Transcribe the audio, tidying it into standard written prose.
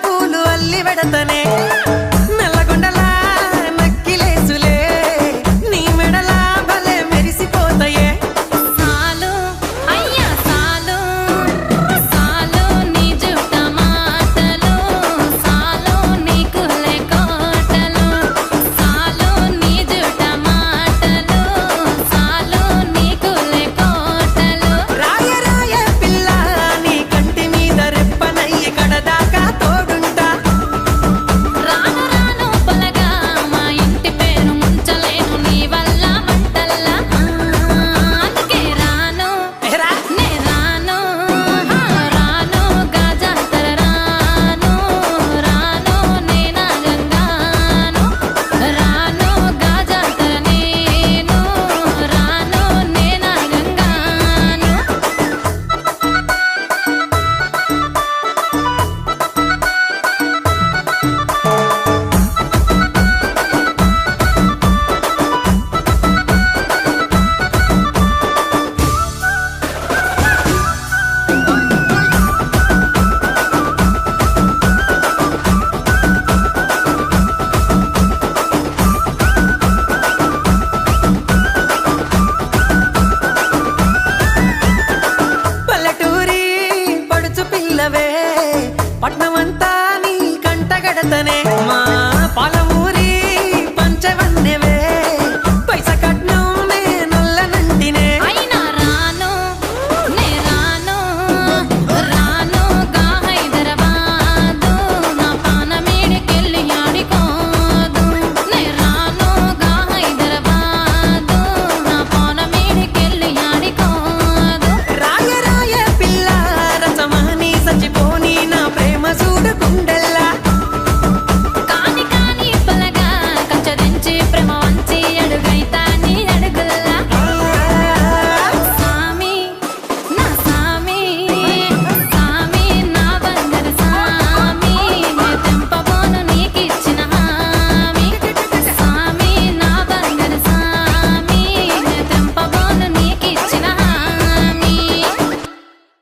పూలు అల్లి వెడతనే నల్లగొండల నక్కిలేసులే నీ మెడల భలే మెరిసిపోతాయే సాలు అయ్యా సాలు సాలు నీ జుట్ట మాటలు సాలు నీ కులే కోటలు సాలు నీ జుట్ట మాటలు సాలు నీ కులే కోటలు రాయ రాయ పిల్ల నీ కంటి మీద రెప్పనయ్యి కడదాకా తోడుంటా రాను రాను పొలగా మా ఇంటి పేరు ముంచలేను నీ వల్ల మంటల్లా అందుకే రాను ఏరా నే రాను రాను గాజాతర రాను రాను నేనా గంగాను రాను గాజాతర నేను రాను నేనా గంగాను పల్లెటూరి పడుచు పిల్లవే పట్నమంతా నీ కంటగడతనే